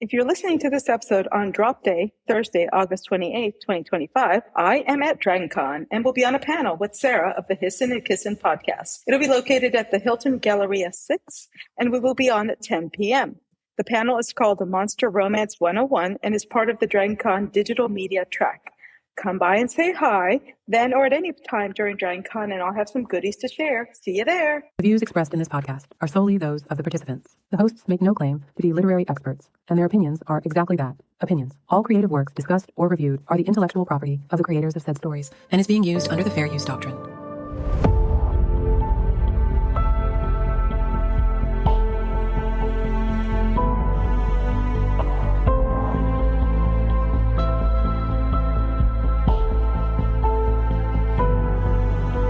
If you're listening to this episode on Drop Day, Thursday, August 28th, 2025, I am at DragonCon and will be on a panel with Sarah of the Hissin' and Kissin' podcast. It'll be located at the Hilton Galleria 6, and we will be on at 10 p.m. The panel is called the Monster Romance 101 and is part of the DragonCon digital media track. Come by and say hi, then or at any time during DragonCon, and I'll have some goodies to share. See you there. The views expressed in this podcast are solely those of the participants. The hosts make no claim to be literary experts, and their opinions are exactly that, opinions. All creative works discussed or reviewed are the intellectual property of the creators of said stories and is being used under the fair use doctrine.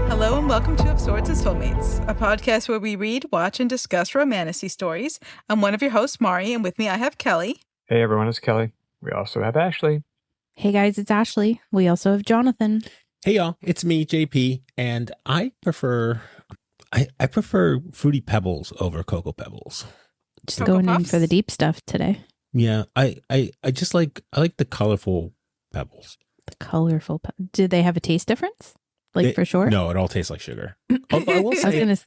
Hello and welcome to Of Swords and Soulmates, a podcast where we read, watch, and discuss romantasy stories. I'm one of your hosts, Mari, and with me I have Kelly. Hey everyone, it's Kelly. We also have Ashley. Hey guys, it's Ashley. We also have Jonathan. Hey y'all, it's me, JP, and I prefer Fruity Pebbles over Cocoa Pebbles. Just Cocoa going Puffs? in for the deep stuff today. Yeah, I just like the colorful pebbles. The colorful. Did they have a taste difference? For sure? No, it all tastes like sugar. Although I will say,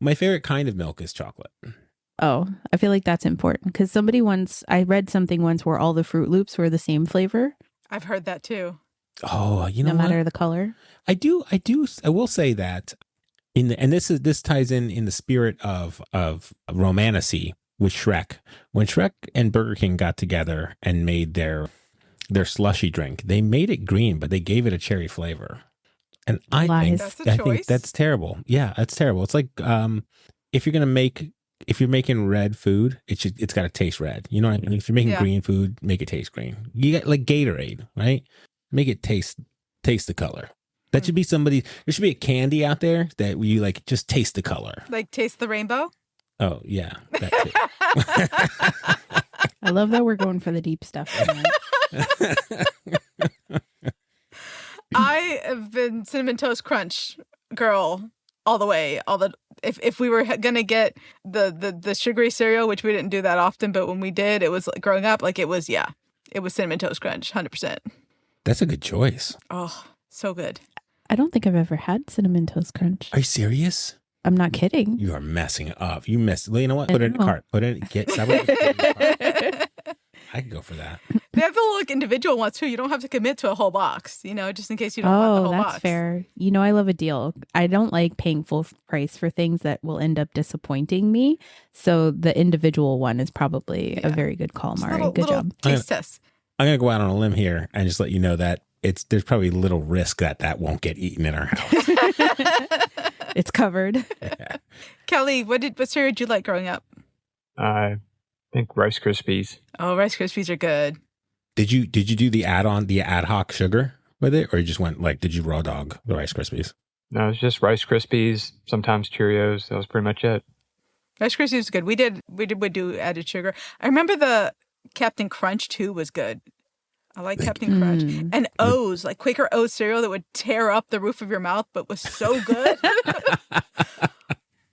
my favorite kind of milk is chocolate. Oh, I feel like that's important because I read something once where all the Fruit Loops were the same flavor. I've heard that too. Oh, you know no what? matter the color. I will say that this ties in the spirit of romantasy with Shrek. When Shrek and Burger King got together and made their slushy drink, they made it green, but they gave it a cherry flavor. And I think that's terrible. Yeah, that's terrible. It's like if you're making red food, it's got to taste red. You know what I mean? If you're making green food, make it taste green. You got like Gatorade, right? Make it taste the color. That should be there should be a candy out there that you like just taste the color. Like taste the rainbow? Oh, yeah. That too. I love that we're going for the deep stuff. I have been Cinnamon Toast Crunch girl all the way. If we were gonna get the sugary cereal, which we didn't do that often, but when we did, it was growing up. It was Cinnamon Toast Crunch, 100%. That's a good choice. Oh, so good. I don't think I've ever had Cinnamon Toast Crunch. Are you serious? I'm not kidding. You are messing up. You missed. You know what? Put it in the cart. Put it. Put it in the cart. I can go for that. They have the individual ones too. You don't have to commit to a whole box, just in case you don't want the whole box. Oh, that's fair. I love a deal. I don't like paying full price for things that will end up disappointing me. So the individual one is probably a very good call, Mari. Good job. Taste test. I'm going to go out on a limb here and just let you know that there's probably little risk that won't get eaten in our house. It's covered. Yeah. Kelly, what cereal did you like growing up? I think Rice Krispies. Oh, Rice Krispies are good. Did you do the ad hoc sugar with it, or you just went did you raw dog the Rice Krispies? No, it's just Rice Krispies, sometimes Cheerios. That was pretty much it. Rice Krispies was good. We would do added sugar. I remember the Captain Crunch too was good. I like Captain Crunch. And O's, Quaker O's cereal that would tear up the roof of your mouth, but was so good.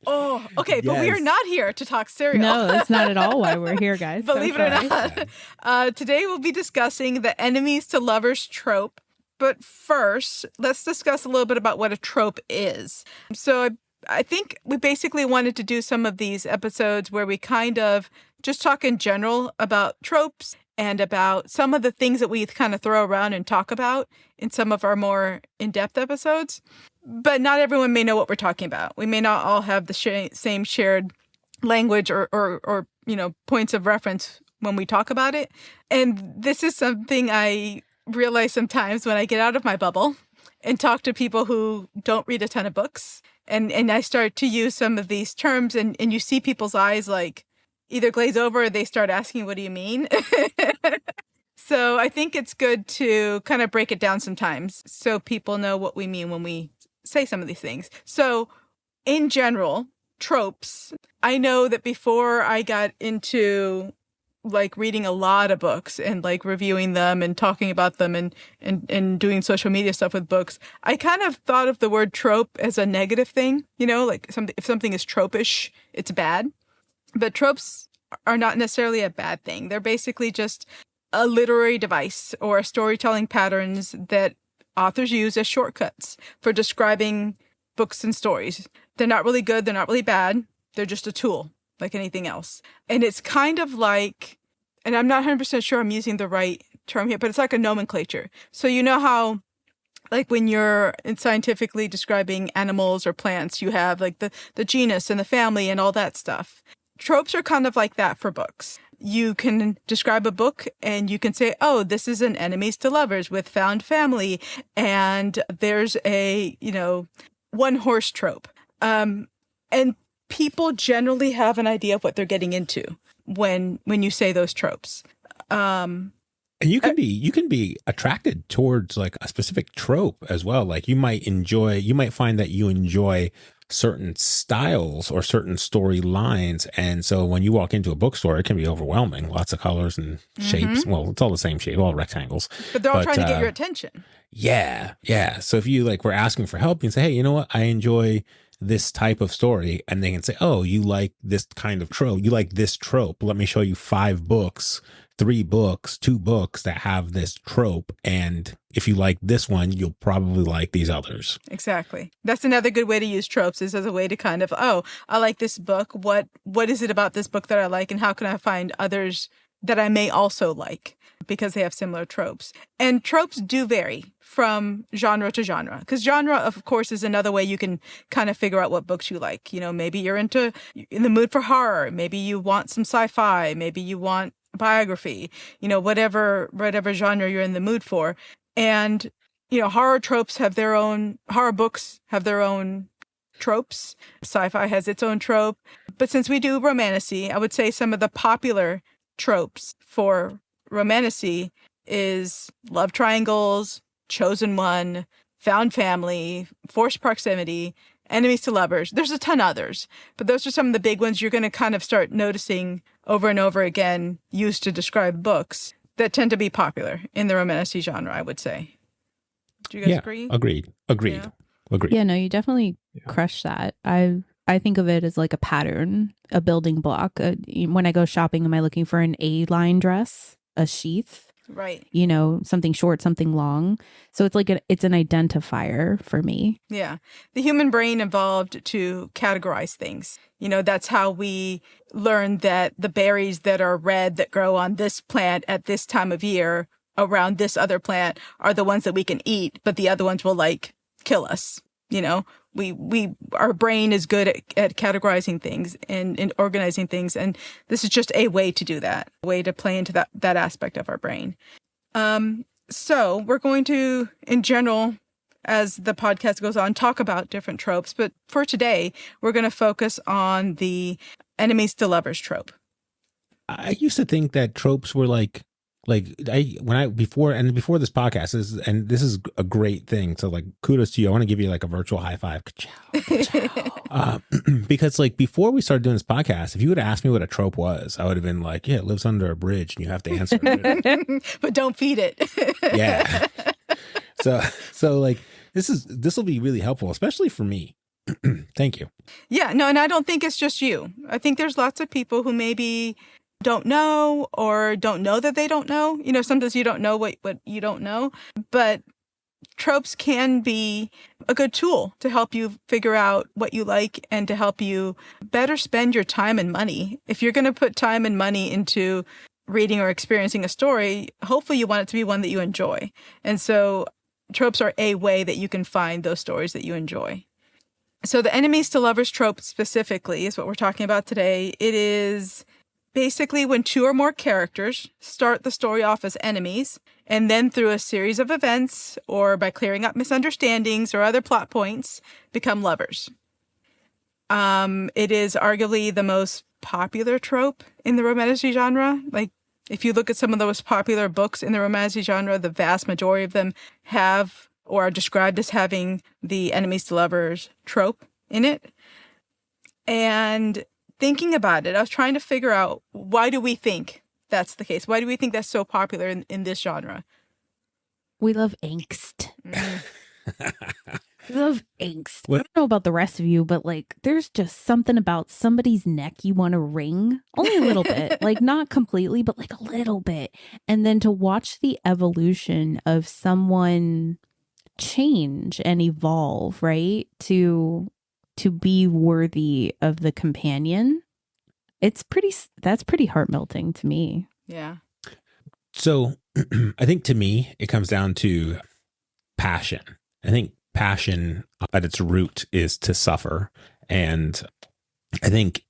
Oh, okay, yes. But we are not here to talk cereal. No, that's not at all why we're here, guys. Believe it or not. Today we'll be discussing the enemies to lovers trope. But first, let's discuss a little bit about what a trope is. So I think we basically wanted to do some of these episodes where we kind of just talk in general about tropes and about some of the things that we kind of throw around and talk about in some of our more in-depth episodes. But not everyone may know what we're talking about. We may not all have the same shared language or points of reference when we talk about it. And this is something I realize sometimes when I get out of my bubble and talk to people who don't read a ton of books. And I start to use some of these terms and you see people's eyes either glaze over or they start asking, what do you mean? So I think it's good to kind of break it down sometimes so people know what we mean when we say some of these things. So in general, tropes, I know that before I got into reading a lot of books and reviewing them and talking about them and doing social media stuff with books, I kind of thought of the word trope as a negative thing, if something is tropish, it's bad. But tropes are not necessarily a bad thing. They're basically just a literary device or storytelling patterns that authors use as shortcuts for describing books and stories. They're not really good. They're not really bad. They're just a tool like anything else. And it's kind of like, and I'm not 100% sure I'm using the right term here, but it's like a nomenclature. So you know how, like when you're scientifically describing animals or plants, you have like the genus and the family and all that stuff. Tropes are kind of like that for books. You can describe a book and you can say, oh, this is an enemies to lovers with found family. And there's a, one horse trope. And people generally have an idea of what they're getting into when you say those tropes. And you can be attracted towards like a specific trope as well. Like you might find that you enjoy certain styles or certain storylines. And so when you walk into a bookstore, it can be overwhelming. Lots of colors and shapes. Well, it's all the same shape, all rectangles. But they're all trying to get your attention. Yeah. Yeah. So if you like were asking for help, you can say, hey, you know what? I enjoy this type of story. And they can say, oh, you like this kind of trope. You like this trope. Let me show you 5 books, 3 books, 2 books that have this trope. And if you like this one, you'll probably like these others. Exactly. That's another good way to use tropes, is as a way to kind of, oh, I like this book. What is it about this book that I like? And how can I find others that I may also like because they have similar tropes? And tropes do vary from genre to genre, because genre, of course, is another way you can kind of figure out what books you like. Maybe you're in the mood for horror. Maybe you want some sci-fi. Maybe you want biography, whatever genre you're in the mood for. And, horror books have their own tropes. Sci-fi has its own trope. But since we do romantasy, I would say some of the popular tropes for romantasy is love triangles, chosen one, found family, forced proximity, enemies to lovers. There's a ton others, but those are some of the big ones you're going to kind of start noticing over and over again, used to describe books that tend to be popular in the romantasy genre, I would say. Do you guys agree? Agreed. Yeah. Agreed. Yeah, no, you definitely crush that. I think of it as like a pattern, a building block. When I go shopping, am I looking for an A-line dress, a sheath? Right. Something short, something long. So it's like it's an identifier for me. Yeah. The human brain evolved to categorize things. That's how we learn that the berries that are red that grow on this plant at this time of year around this other plant are the ones that we can eat, but the other ones will kill us. Our brain is good at categorizing things and organizing things. And this is just a way to do that, a way to play into that aspect of our brain. So we're going to, in general, as the podcast goes on, talk about different tropes. But for today, we're going to focus on the enemies to lovers trope. I used to think that tropes were before this podcast this is a great thing. So kudos to you. I want to give you a virtual high five. Because before we started doing this podcast, if you would have asked me what a trope was, I would have been like, yeah, it lives under a bridge and you have to answer it. But don't feed it. Yeah. So this will be really helpful, especially for me. Thank you. Yeah, no, and I don't think it's just you. I think there's lots of people who maybe don't know or don't know that they don't know. Sometimes you don't know what you don't know, but tropes can be a good tool to help you figure out what you like and to help you better spend your time and money. If you're going to put time and money into reading or experiencing a story, hopefully you want it to be one that you enjoy. And so tropes are a way that you can find those stories that you enjoy. So the enemies to lovers trope specifically is what we're talking about today. It is basically when 2 or more characters start the story off as enemies, and then through a series of events or by clearing up misunderstandings or other plot points, become lovers. It is arguably the most popular trope in the romantasy genre. If you look at some of the most popular books in the romantasy genre, the vast majority of them have or are described as having the enemies to lovers trope in it. And thinking about it, I was trying to figure out, why do we think that's the case? Why do we think that's so popular in this genre? We love angst. of angst. What? I don't know about the rest of you, but like there's just something about somebody's neck you want to wring only a little bit, like not completely, but like a little bit. And then to watch the evolution of someone change and evolve, right? To be worthy of the companion. That's pretty heart melting to me. Yeah. So I think to me, it comes down to passion. I think passion at its root is to suffer. And I think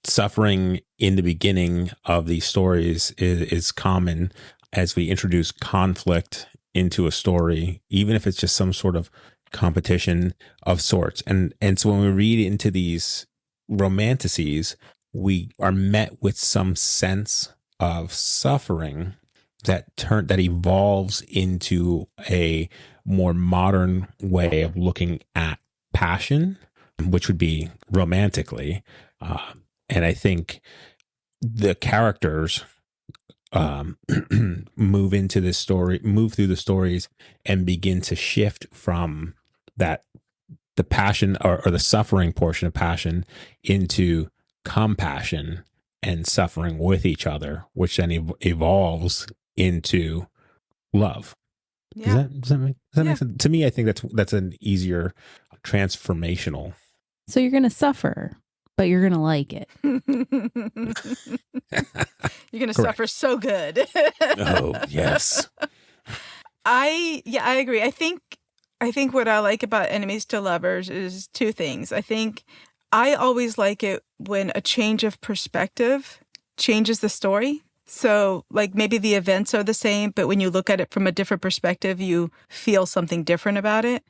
suffering in the beginning of these stories is common as we introduce conflict into a story, even if it's just some sort of competition of sorts. And so when we read into these romanticises, we are met with some sense of suffering that evolves into a more modern way of looking at passion, which would be romantically. And I think the characters move through the stories and begin to shift from the passion or the suffering portion of passion into compassion and suffering with each other, which then evolves into love. Yeah. Does that make sense? To me, I think that's an easier transformational. So you're going to suffer, but you're going to like it. You're going to suffer so good. Oh, yes. I agree. I think what I like about Enemies to Lovers is two things. I think I always like it when a change of perspective changes the story. So like maybe the events are the same, but when you look at it from a different perspective, you feel something different about it.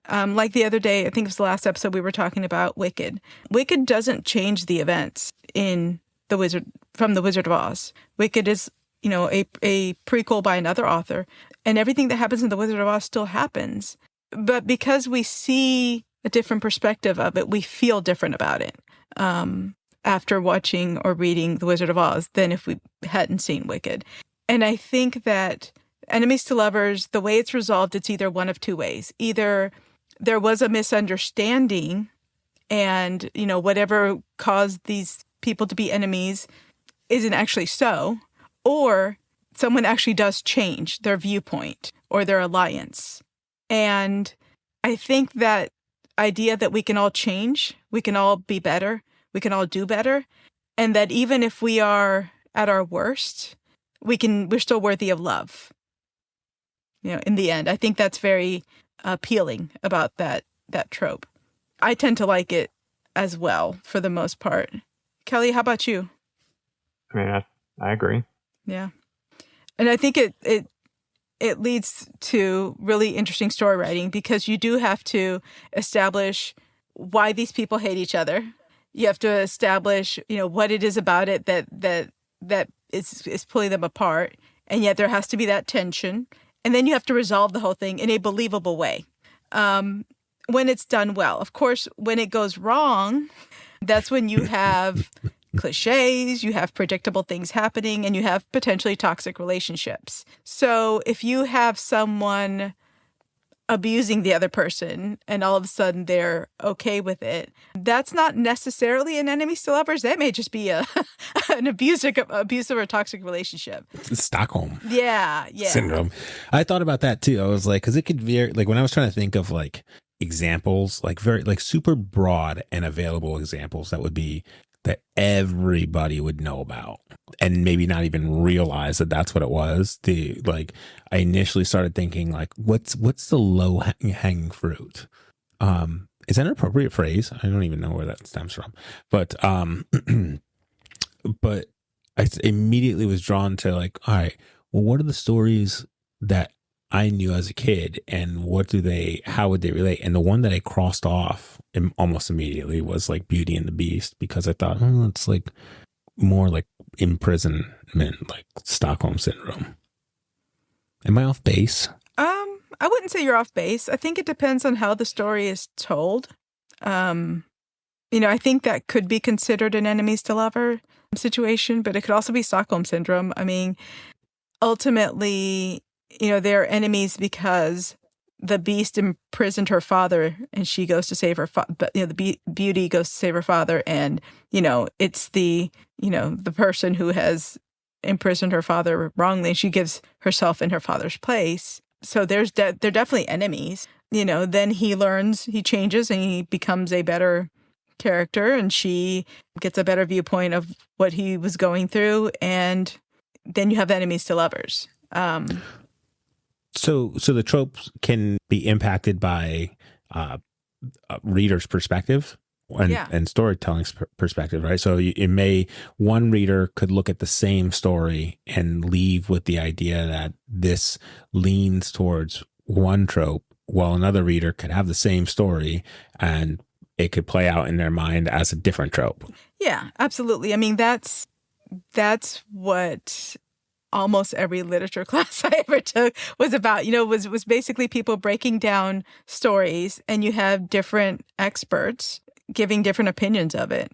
Like the other day, I think it was the last episode we were talking about Wicked. Wicked doesn't change the events from the Wizard of Oz. Wicked is, a prequel by another author, and everything that happens in the Wizard of Oz still happens. But because we see a different perspective of it, we feel different about it after watching or reading The Wizard of Oz than if we hadn't seen Wicked. And I think that Enemies to Lovers, the way it's resolved, it's either one of two ways. Either there was a misunderstanding and, whatever caused these people to be enemies isn't actually so, or someone actually does change their viewpoint or their alliance. And I think that idea that we can all change, we can all be better, we can all do better, and that even if we are at our worst, we're still worthy of love. In the end, I think that's very appealing about that trope. I tend to like it as well for the most part. Kelly, how about you? I mean, I agree. Yeah. And I think it leads to really interesting story writing because you do have to establish why these people hate each other. You have to establish, what it is about it that is pulling them apart. And yet there has to be that tension. And then you have to resolve the whole thing in a believable way. When it's done well. Of course, when it goes wrong, that's when you have clichés, you have predictable things happening, and you have potentially toxic relationships. So if you have someone abusing the other person and all of a sudden they're okay with it, that's not necessarily an enemies to lovers. That may just be an abusive or toxic relationship. Stockholm syndrome. I thought about that too. I was like, because it could be like when I was trying to think of like examples, like very like super broad and available examples that everybody would know about and maybe not even realize that that's what it was. I initially started thinking like, what's the low hanging fruit? Is that an appropriate phrase? I don't even know where that stems from, but but I immediately was drawn to like, all right, well, what are the stories that I knew as a kid and how would they relate? And the one that I crossed off almost immediately was like Beauty and the Beast, because I thought, it's like more like imprisonment, like Stockholm syndrome. Am I off base? I wouldn't say you're off base. I think it depends on how the story is told. I think that could be considered an enemies to lover situation, but it could also be Stockholm syndrome. I mean, ultimately, they're enemies because the beast imprisoned her father and she goes to save her but the beauty goes to save her father, and it's the the person who has imprisoned her father wrongly. She gives herself in her father's place. So they're definitely enemies. Then he learns, he changes, and he becomes a better character, and she gets a better viewpoint of what he was going through, and then you have enemies to lovers. So the tropes can be impacted by reader's perspective and storytelling's perspective, right? So one reader could look at the same story and leave with the idea that this leans towards one trope, while another reader could have the same story and it could play out in their mind as a different trope. Yeah, absolutely. I mean, that's what almost every literature class I ever took was about, was basically people breaking down stories, and you have different experts giving different opinions of it,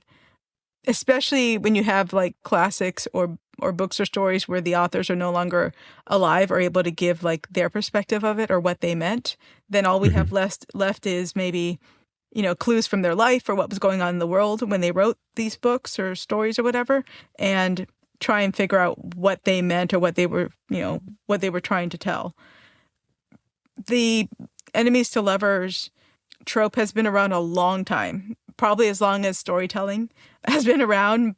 especially when you have like classics or books or stories where the authors are no longer alive or able to give like their perspective of it or what they meant. Then all we have left is maybe, clues from their life or what was going on in the world when they wrote these books or stories or whatever, and try and figure out what they meant or what they were trying to tell. The enemies to lovers trope has been around a long time, probably as long as storytelling has been around.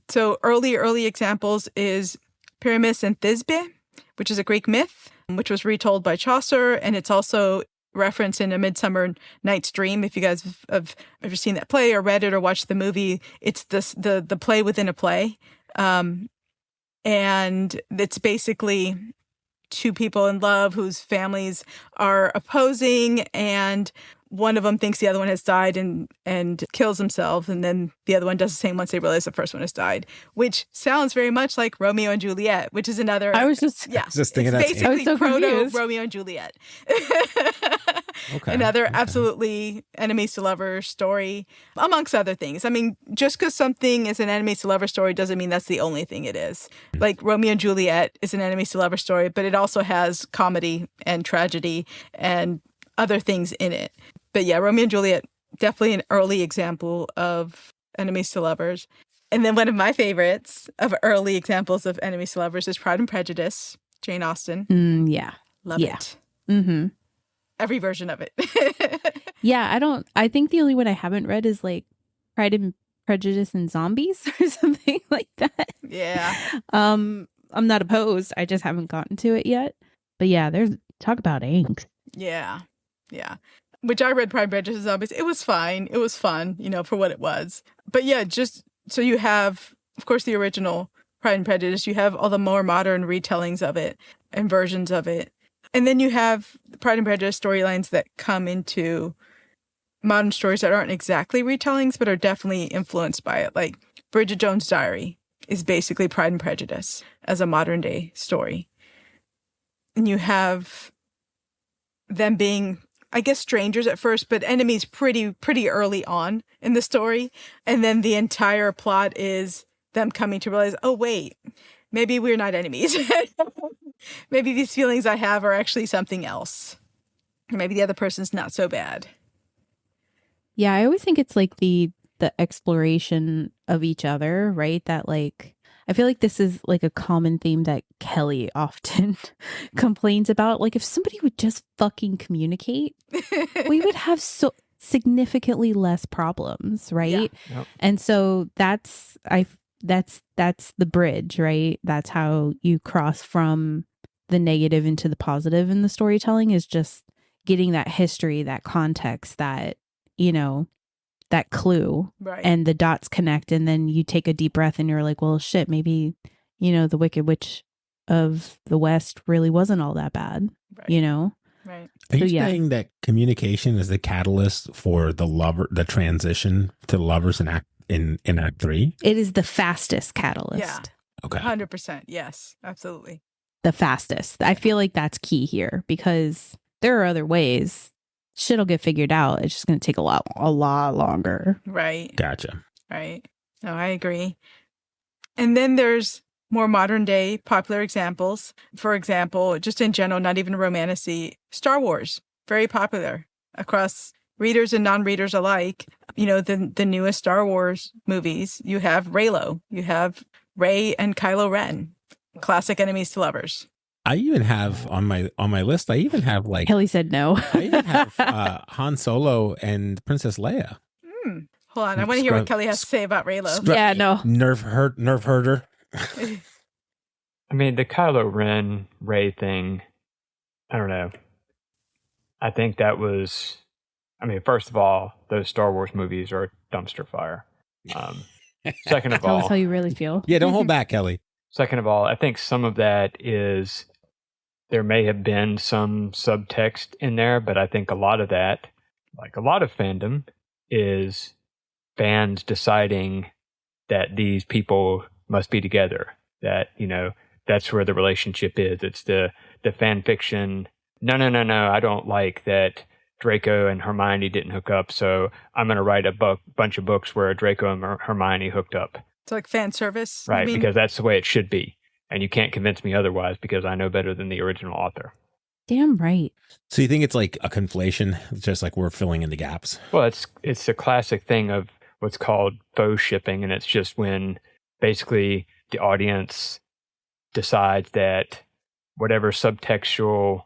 So early examples is Pyramus and Thisbe, which is a Greek myth, which was retold by Chaucer, and it's also referenced in A Midsummer Night's Dream. If you guys have ever seen that play or read it or watched the movie, it's the play within a play. And it's basically two people in love whose families are opposing, and one of them thinks the other one has died and kills himself, and then the other one does the same once they realize the first one has died, which sounds very much like Romeo and Juliet, which is another. I was just thinking it's that's basically so proto confused. Romeo and Juliet. Okay. Another absolutely enemies to lovers story, amongst other things. I mean, just because something is an enemies to lovers story doesn't mean that's the only thing it is. Like Romeo and Juliet is an enemies to lovers story, but it also has comedy and tragedy and other things in it. But yeah, Romeo and Juliet, definitely an early example of enemies to lovers. And then one of my favorites of early examples of enemies to lovers is Pride and Prejudice, Jane Austen. Yeah. Love it. Mm-hmm. Every version of it. Yeah, I think the only one I haven't read is like Pride and Prejudice and Zombies or something like that. Yeah. I'm not opposed. I just haven't gotten to it yet. But yeah, there's talk about angst. Yeah. Yeah. Which I read Pride and Prejudice and Zombies. It was fine. It was fun, for what it was. But yeah, just so you have, of course, the original Pride and Prejudice. You have all the more modern retellings of it and versions of it. And then you have Pride and Prejudice storylines that come into modern stories that aren't exactly retellings, but are definitely influenced by it. Like Bridget Jones' Diary is basically Pride and Prejudice as a modern day story. And you have them being, I guess, strangers at first, but enemies pretty early on in the story. And then the entire plot is them coming to realize, oh, wait, maybe we're not enemies. Maybe these feelings I have are actually something else. Or maybe the other person's not so bad. Yeah, I always think it's like the exploration of each other, right? That like, I feel like this is like a common theme that Kelly often complains about. Like if somebody would just fucking communicate, we would have so significantly less problems, right? Yeah. Yep. And so that's the bridge, right? That's how you cross from the negative into the positive in the storytelling, is just getting that history, that context, that, that clue, Right. And the dots connect. And then you take a deep breath and you're like, well, shit, maybe, the Wicked Witch of the West really wasn't all that bad, Right. Right. Are you So, yeah. saying that communication is the catalyst for the transition to lovers in Act 3? It is the fastest catalyst. Yeah. Okay. 100%. Yes, absolutely. The fastest. I feel like that's key here, because there are other ways. Shit'll get figured out. It's just going to take a lot longer. Right. Gotcha. Right. No, I agree. And then there's more modern day popular examples. For example, just in general, not even romantasy, Star Wars, very popular across readers and non-readers alike. You know, the newest Star Wars movies, you have Reylo, you have Rey and Kylo Ren, classic enemies to lovers. I even have on my list. I even have like Kelly said no. I even have Han Solo and Princess Leia. Hold on, I want to hear what Kelly has to say about Reylo. Yeah, no. Nerf herder. I mean, the Kylo Ren Rey thing, I don't know. I think that was, I mean, first of all, those Star Wars movies are a dumpster fire. Second of Tell us all, how you really feel. Yeah, don't hold back, Kelly. second of all, I think some of that is there may have been some subtext in there, but I think a lot of that, like a lot of fandom, is fans deciding that these people must be together. That, you know, that's where the relationship is. It's the fan fiction. No, I don't like that Draco and Hermione didn't hook up, so I'm going to write a bunch of books where Draco and Hermione hooked up. It's like fan service. Right, because that's the way it should be. And you can't convince me otherwise because I know better than the original author. Damn right. So you think it's like a conflation, just like we're filling in the gaps? Well, it's a classic thing of what's called faux shipping, and it's just when basically the audience decides that whatever subtextual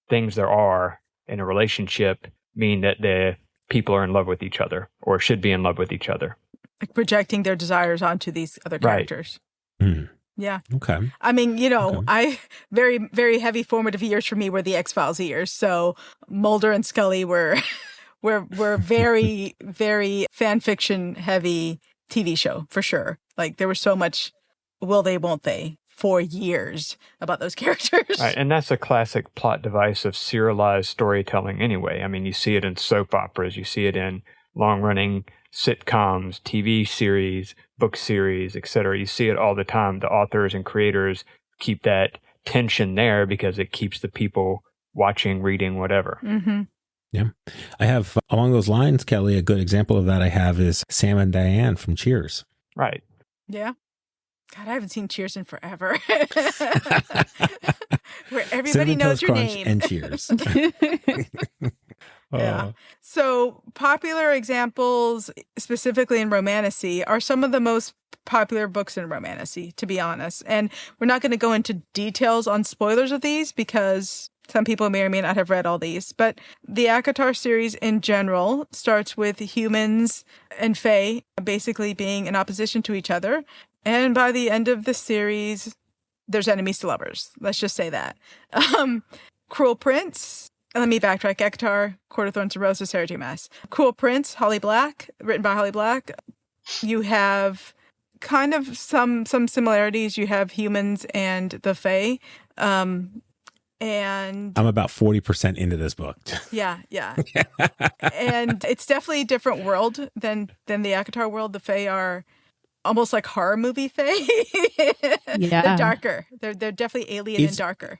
things there are in a relationship mean that the people are in love with each other or should be in love with each other. Like projecting their desires onto these other characters. Right. Yeah. Okay. I mean, you know, Okay. very, very heavy formative years for me were the X-Files years. So Mulder and Scully were very, very fan fiction heavy TV show for sure. Like there was so much will they, won't they for years about those characters. Right, and that's a classic plot device of serialized storytelling anyway. I mean, you see it in soap operas, you see it in long-running sitcoms, TV series, book series, etc. You see it all the time. The authors and creators keep that tension there because it keeps the people watching, reading, whatever. Mm-hmm. Yeah. I have, along those lines, Kelly, a good example of that I have is Sam and Diane from Cheers. Right. Yeah. God, I haven't seen Cheers in forever. Where everybody Cinnamon knows Toast your Crunch name. and Cheers. Yeah. So popular examples, specifically in Romantasy, are some of the most popular books in Romantasy, to be honest. And we're not going to go into details on spoilers of these because some people may or may not have read all these. But the ACOTAR series in general starts with humans and Fae basically being in opposition to each other. And by the end of the series, there's enemies to lovers. Let's just say that. Cruel Prince. Let me backtrack. ACOTAR, Court of Thorns and Roses, Sarah J. Maas. Cruel Prince, Holly Black, written by Holly Black. You have kind of some similarities. You have humans and the Fae. And I'm about 40% into this book. Yeah. And it's definitely a different world than the ACOTAR world. The Fae are almost like horror movie Fae. Yeah. They're darker. They're definitely alien and darker.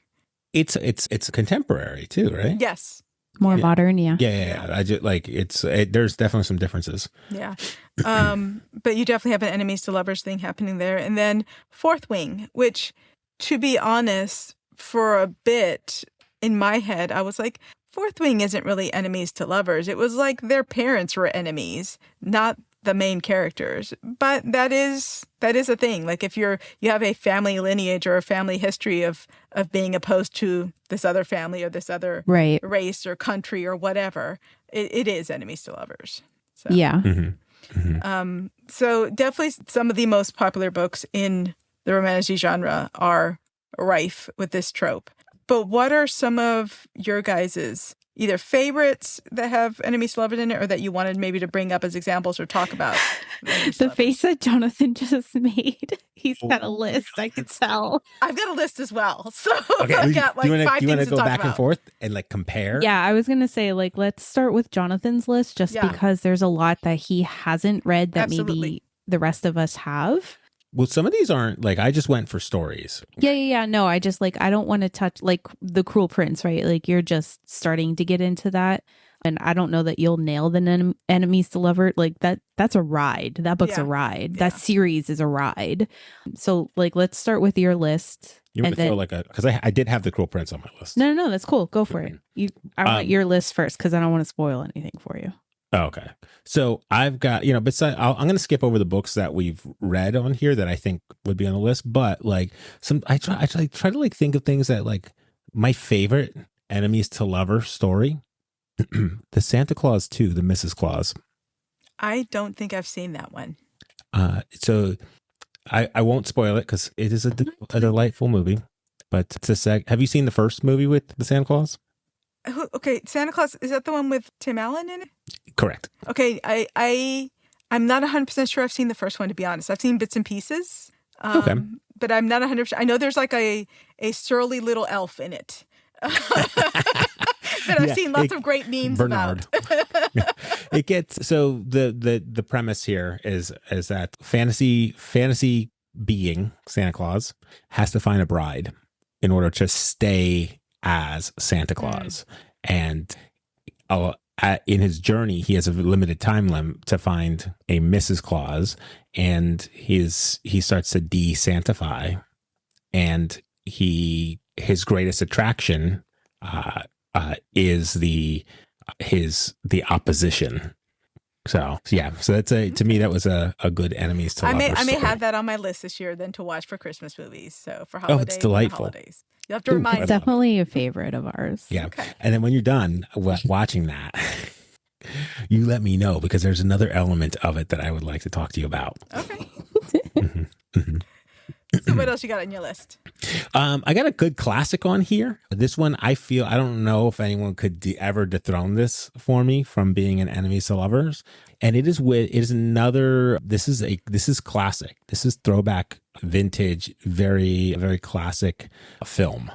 It's contemporary too, right? Yes. More modern, yeah. Yeah. I just like there's definitely some differences. Yeah. But you definitely have an enemies to lovers thing happening there. And then Fourth Wing, which, to be honest, for a bit in my head, I was like, Fourth Wing isn't really enemies to lovers. It was like their parents were enemies, not the main characters. But that is a thing. Like if you have a family lineage or a family history of being opposed to this other family or this other race or country or whatever, it is enemies to lovers. So. Yeah. Mm-hmm. Mm-hmm. So definitely some of the most popular books in the romantasy genre are rife with this trope. But what are some of your guys's either favorites that have enemies to lovers in it or that you wanted maybe to bring up as examples or talk about? The face that Jonathan just made. He's got a list, I could tell. I've got a list as well. So Okay, I've got like five things to go talk back about. and forth and like compare? Yeah, I was going to say, like, let's start with Jonathan's list just because there's a lot that he hasn't read that maybe the rest of us have. Well, some of these aren't like, I just went for stories. Yeah. No, I just like, I don't want to touch like the Cruel Prince, right? Like you're just starting to get into that. And I don't know that you'll nail the enemies to lover. Like that's a ride. That book's a ride. Yeah. That series is a ride. So like, let's start with your list. You want to throw like because I did have the Cruel Prince on my list. No, that's cool. Go for it. I want your list first because I don't want to spoil anything for you. Oh, okay. So I've got, besides, I'm going to skip over the books that we've read on here that I think would be on the list. But like I try to like think of things that like my favorite enemies to lover story, the Santa Claus 2, the Mrs. Claus. I don't think I've seen that one. So I won't spoil it because it is a delightful movie. But have you seen the first movie with the Santa Claus? Okay, Santa Claus, is that the one with Tim Allen in it? Correct. Okay, I'm not 100% sure I've seen the first one, to be honest. I've seen bits and pieces. Okay. But I'm not 100%. I know there's like a surly little elf in it. That I've seen lots of great memes Bernard. about. It gets so the premise here is that fantasy being Santa Claus has to find a bride in order to stay as Santa Claus. And in his journey, he has a limited time limit to find a Mrs. Claus, and he starts to de-Santify, and his greatest attraction is the opposition. So that's to me that was a good enemies to lovers. I may story. have that on my list this year then to watch for Christmas movies. So for holidays, it's delightful. Holidays. You have to remind me. It's definitely a favorite of ours. Yeah. Okay. And then when you're done watching that, you let me know because there's another element of it that I would like to talk to you about. Okay. Mm-hmm. So what else you got on your list? I got a good classic on here. This one, I don't know if anyone could ever dethrone this for me from being an enemies to lovers. And this is classic. This is throwback, vintage, very, very classic film.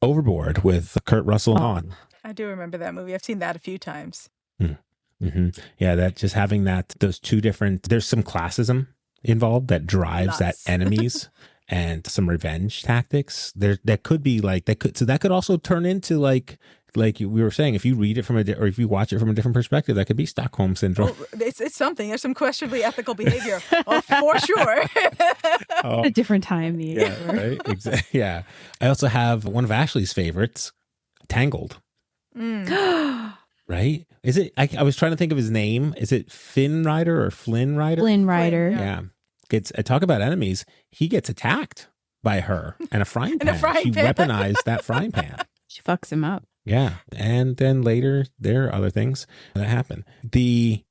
Overboard with Kurt Russell and Hahn. I do remember that movie. I've seen that a few times. Mm-hmm. Yeah, that just having those two different, there's some classism involved that drives that enemies and some revenge tactics. That could also turn into like we were saying, if you read it or if you watch it from a different perspective, that could be Stockholm syndrome. Oh, it's something. There's some questionably ethical behavior. Oh, for sure. A different time. Yeah, right. Exactly. Yeah. I also have one of Ashley's favorites, Tangled. Right? Is it? I was trying to think of his name. Is it Finn Rider or Flynn Rider? Flynn Rider. Yeah. Talk about enemies. He gets attacked by her and a frying pan. She weaponized that frying pan. She fucks him up. Yeah. And then later there are other things that happen. The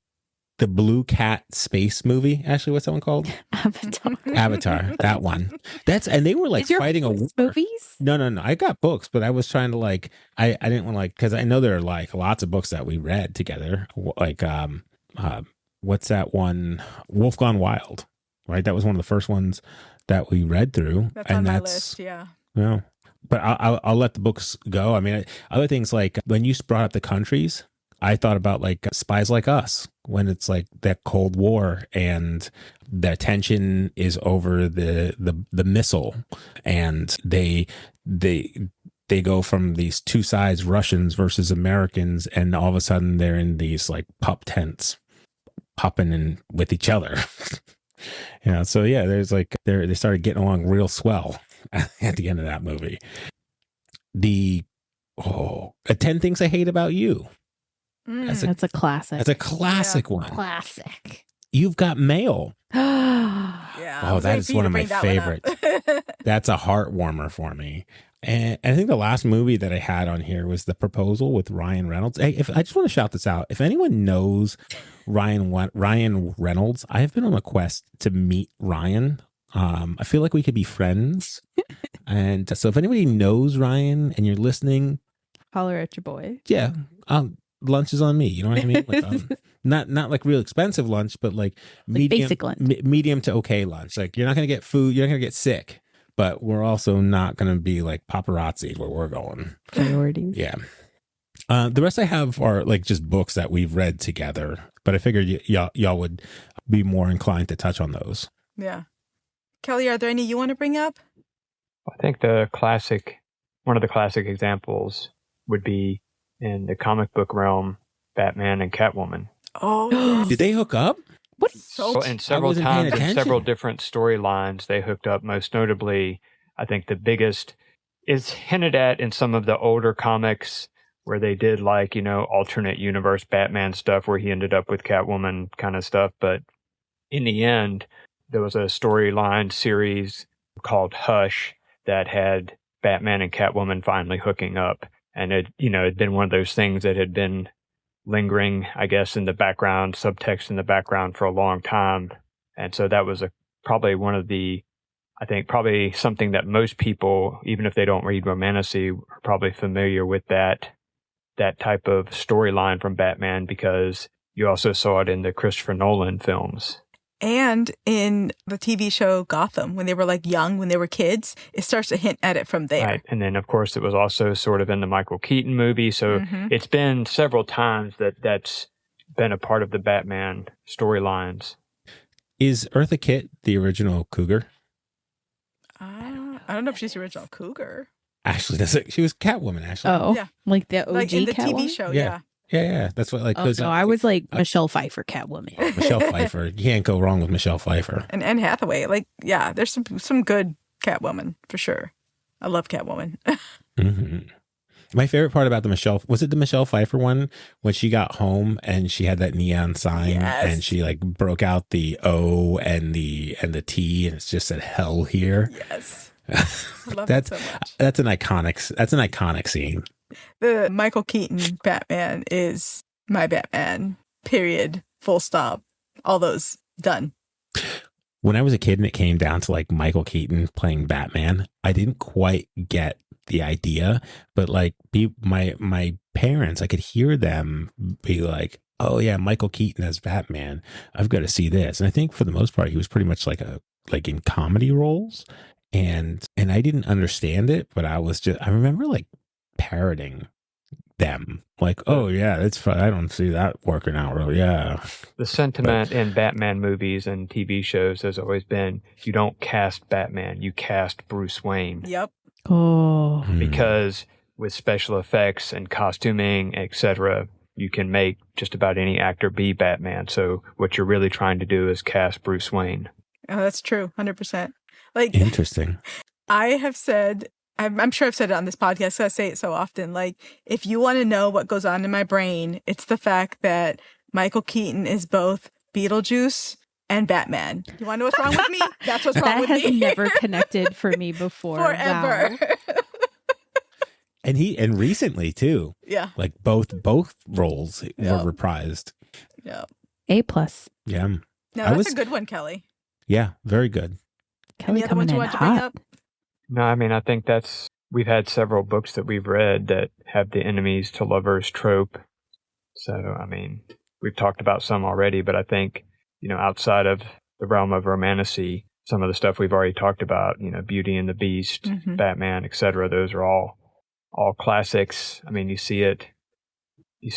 Blue Cat space movie. Ashley, what's that one called? Avatar. That one. And they were like fighting a war. Movies? No. I got books, but I was trying to I didn't want to because I know there are like lots of books that we read together. Like what's that one? Wolf Gone Wild. Right? That was one of the first ones that we read through. That's on my list, yeah. Yeah. But I'll let the books go. I mean, other things like when you brought up the countries, I thought about like Spies Like Us, when it's like that Cold War and the tension is over the missile, and they go from these two sides, Russians versus Americans, and all of a sudden they're in these like pup tents, popping in with each other. So yeah, there's like they started getting along real swell at the end of that movie. 10 Things I Hate About You. That's a classic. That's a classic one. Classic. You've Got Mail. Yeah. Oh, that is one of my favorites. That's a heart warmer for me. And I think the last movie that I had on here was The Proposal with Ryan Reynolds. Hey, I just want to shout this out. If anyone knows Ryan Reynolds, I have been on a quest to meet Ryan. I feel like we could be friends. And so if anybody knows Ryan and you're listening, holler at your boy. Yeah. Lunch is on me. You know what I mean? Like, not like real expensive lunch, but like medium, basic lunch. Medium to okay lunch. Like you're not going to get food. You're not going to get sick, but we're also not going to be like paparazzi where we're going. Priorities. Yeah. The rest I have are like just books that we've read together, but I figured y'all would be more inclined to touch on those. Yeah. Kelly, are there any you want to bring up? I think one of the classic examples would be in the comic book realm, Batman and Catwoman. Oh, yes. Did they hook up? What? So And several wasn't paying times in attention. several different storylines, they hooked up. Most notably, I think the biggest is hinted at in some of the older comics where they did like, alternate universe Batman stuff where he ended up with Catwoman kind of stuff. But in the end, there was a storyline series called Hush that had Batman and Catwoman finally hooking up. And it had been one of those things that had been lingering, I guess, in the background, subtext in the background for a long time. And so that was probably one of the, I think probably something that most people, even if they don't read Romantasy, are probably familiar with that type of storyline from Batman, because you also saw it in the Christopher Nolan films. And in the TV show Gotham, when they were like young, when they were kids, it starts to hint at it from there. Right. And then, of course, it was also sort of in the Michael Keaton movie. So it's been several times that's been a part of the Batman storylines. Is Eartha Kitt the original Cougar? I don't know if she's the original Cougar. Actually, she was Catwoman, actually. Oh, Yeah. like the OG Like in the Catwoman? TV show, Yeah. Yeah. That's what, like, Oh, those. no, I was like Michelle Pfeiffer Catwoman. Michelle Pfeiffer. You can't go wrong with Michelle Pfeiffer. And Anne Hathaway. Like, yeah, there's some good Catwoman for sure. I love Catwoman. Mm-hmm. My favorite part about the Michelle Pfeiffer one when she got home and she had that neon sign and she like broke out the O and the T and it's just said hell here. Yes. I love that so much. That's an iconic scene. The Michael Keaton Batman is my Batman, period, full stop. All those done. When I was a kid and it came down to like Michael Keaton playing Batman, I didn't quite get the idea, but like my parents, I could hear them be like, oh yeah, Michael Keaton as Batman, I've got to see this. And I think for the most part, he was pretty much like in comedy roles. And I didn't understand it, but I remember like parroting them like, oh yeah, it's fun. I don't see that working out real. Yeah. The sentiment in Batman movies and TV shows has always been, you don't cast Batman, you cast Bruce Wayne. Yep. Oh. Because with special effects and costuming, etc., you can make just about any actor be Batman. So what you're really trying to do is cast Bruce Wayne. Oh, that's true. 100%. Like, interesting. I have said, I'm sure I've said it on this podcast, so I say it so often. Like, if you want to know what goes on in my brain, it's the fact that Michael Keaton is both Beetlejuice and Batman. You want to know what's wrong with me? That's what's wrong with me. That has never connected for me before. Forever. Wow. And recently too. Yeah. Like both roles were reprised. Yeah. A+. Yeah. No, that's a good one, Kelly. Yeah, very good. Kelly Any other ones you want to bring up? No, I mean, I think we've had several books that we've read that have the enemies to lovers trope. So, I mean, we've talked about some already, but I think, outside of the realm of Romantasy, some of the stuff we've already talked about, Beauty and the Beast, Batman, etc., those are all classics. I mean, you see it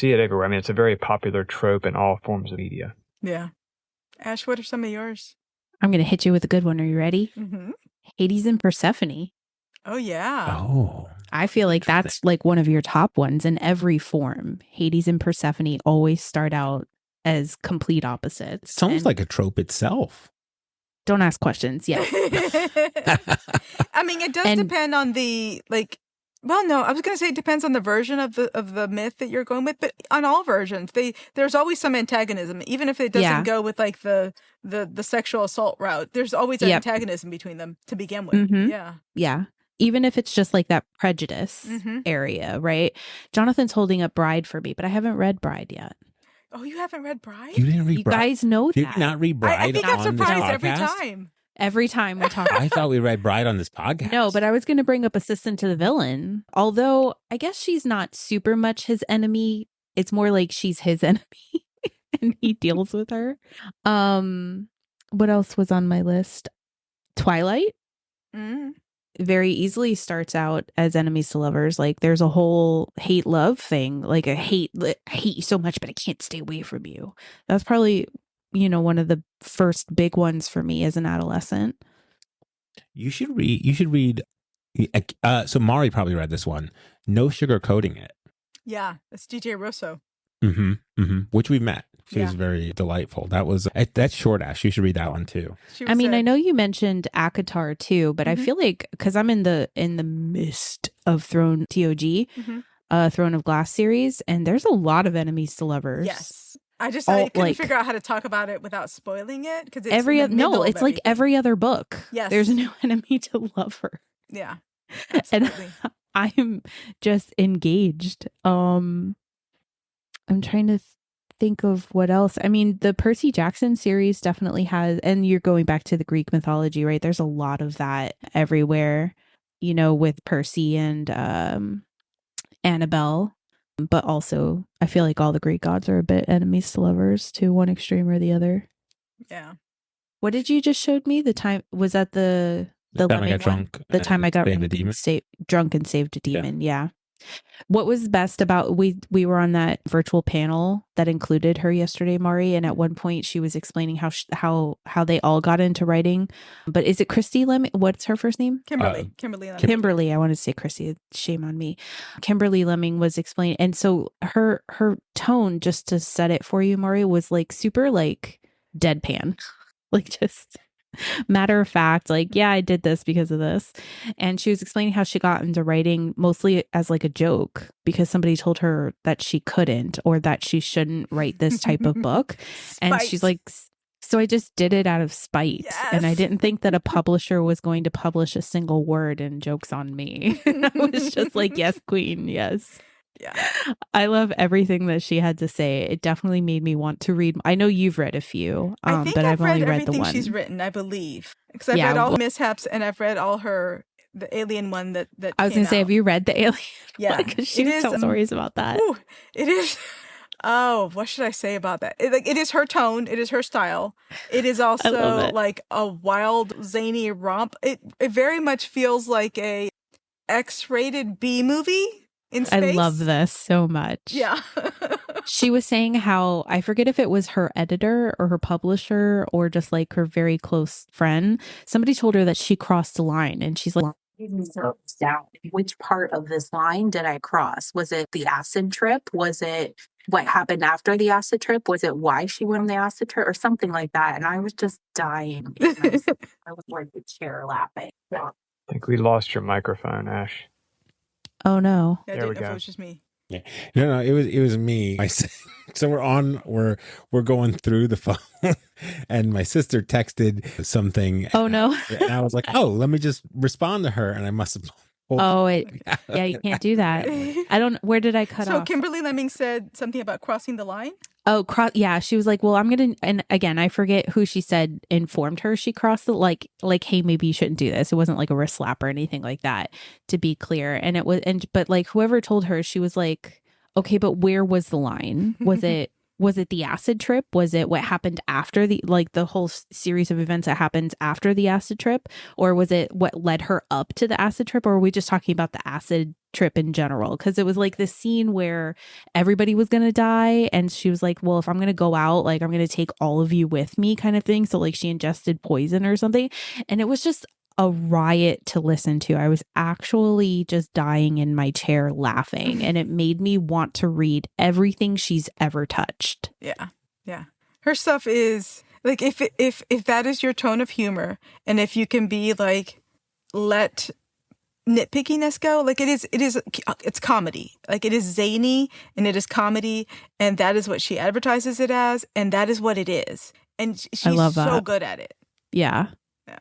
everywhere. I mean, it's a very popular trope in all forms of media. Yeah. Ash, what are some of yours? I'm going to hit you with a good one. Are you ready? Mm-hmm. Hades and Persephone. Oh, yeah. Oh. I feel like that's like one of your top ones in every form. Hades and Persephone always start out as complete opposites. It's almost like a trope itself. Don't ask questions. Yes. I mean, it does depend on the, like, well, no, I was going to say it depends on the version of the myth that you're going with, but on all versions, there's always some antagonism, even if it doesn't go with like the sexual assault route. There's always an antagonism between them to begin with. Mm-hmm. Yeah. Yeah. Even if it's just like that prejudice area, right? Jonathan's holding up Bride for me, but I haven't read Bride yet. Oh, you haven't read Bride? You didn't read You Bride? guys know that. Did you not read Bride I think I'm on this surprised podcast? every time. Every time we talk. I thought we read Bride on this podcast. No, but I was going to bring up Assistant to the Villain. Although I guess she's not super much his enemy. It's more like she's his enemy and he deals with her. What else was on my list? Twilight. Very easily starts out as enemies to lovers. Like there's a whole hate-love thing. Like I hate you so much, but I can't stay away from you. That's probably, one of the first big ones for me as an adolescent. You should read. So Mari probably read this one. No Sugarcoating It. Yeah, that's DJ Russo. Which we met. She was Yeah. very delightful. That's short Ash. You should read that one too. She I mean, said- I know you mentioned Akatar too, but I Mhm. feel like because I'm in the midst of Throne TOG, Mhm. Throne of Glass series, and there's a lot of enemies to lovers. Yes. I All, couldn't like- figure out how to talk about it without spoiling it because it's Every in the middle of it's like everything. every other book. Yes. There's a new enemy to lover. Yeah. And Absolutely. I'm just engaged. I'm trying to think of what else. I mean, the Percy Jackson series definitely has, and you're going back to the Greek mythology, right? There's a lot of that everywhere, with Percy and Annabelle. But also, I feel like all the Greek gods are a bit enemies to lovers to one extreme or the other. Yeah. What did you just showed me? The time was that the time I lemming got one? drunk. The time I got saved a demon. drunk and saved a demon. Yeah. What was best about we were on that virtual panel that included her yesterday, Mari, and at one point she was explaining how they all got into writing. But is it Christy Lemming? What's her first name? Kimberly. Kimberly. I want to say Christy. Shame on me. Kimberly Lemming was explaining, and so her tone, just to set it for you, Mari, was like super like deadpan, like just matter of fact, like, yeah, I did this because of this. And she was explaining how she got into writing mostly as like a joke because somebody told her that she couldn't or that she shouldn't write this type of book. And she's like, so I just did it out of spite. Yes. And I didn't think that a publisher was going to publish a single word and jokes on me. I was just like, yes, queen, yes. Yeah. I love everything that she had to say. It definitely made me want to read. I know you've read a few, I think but I've only read the everything one she's written, I believe. Because I've read all the mishaps and I've read all the alien one that I was going to say, have you read the alien? Yeah. Because she tells stories about that. Ooh, it is. Oh, what should I say about that? It is her tone. It is her style. It is also like a wild, zany romp. It very much feels like a X-rated B movie in space. I love this so much. Yeah. She was saying how, I forget if it was her editor or her publisher or just like her very close friend. Somebody told her that she crossed the line and she's like, down. Which part of this line did I cross? Was it the acid trip? Was it what happened after the acid trip? Was it why she went on the acid trip or something like that? And I was just dying. I was like the chair laughing. I think we lost your microphone, Ash. oh no. I didn't know if it was just me. Yeah. No, it was me. So we're going through the phone and my sister texted something. Oh no. And I was like, oh, let me just respond to her. And I must have. Yeah, you can't do that. I don't, where did I cut So off? Kimberly Lemming said something about crossing the line? Oh, yeah. She was like, well, I'm going to, and again, I forget who she said informed her she crossed the, like, hey, maybe you shouldn't do this. It wasn't like a wrist slap or anything like that, to be clear. And it was, but like whoever told her, she was like, okay, but where was the line? Was it the acid trip? Was it what happened after the whole series of events that happens after the acid trip? Or was it what led her up to the acid trip? Or are we just talking about the acid trip in general? Because it was like this scene where everybody was going to die. And she was like, well, if I'm going to go out, like I'm going to take all of you with me kind of thing. So like she ingested poison or something. And it was just a riot to listen to. I was actually just dying in my chair laughing, and it made me want to read everything she's ever touched. Yeah. Yeah. Her stuff is like, if that is your tone of humor, and if you can be like, let nitpickiness go, like it's comedy. Like it is zany and it is comedy, and that is what she advertises it as, and that is what it is. And she's so good at it. Yeah. Yeah.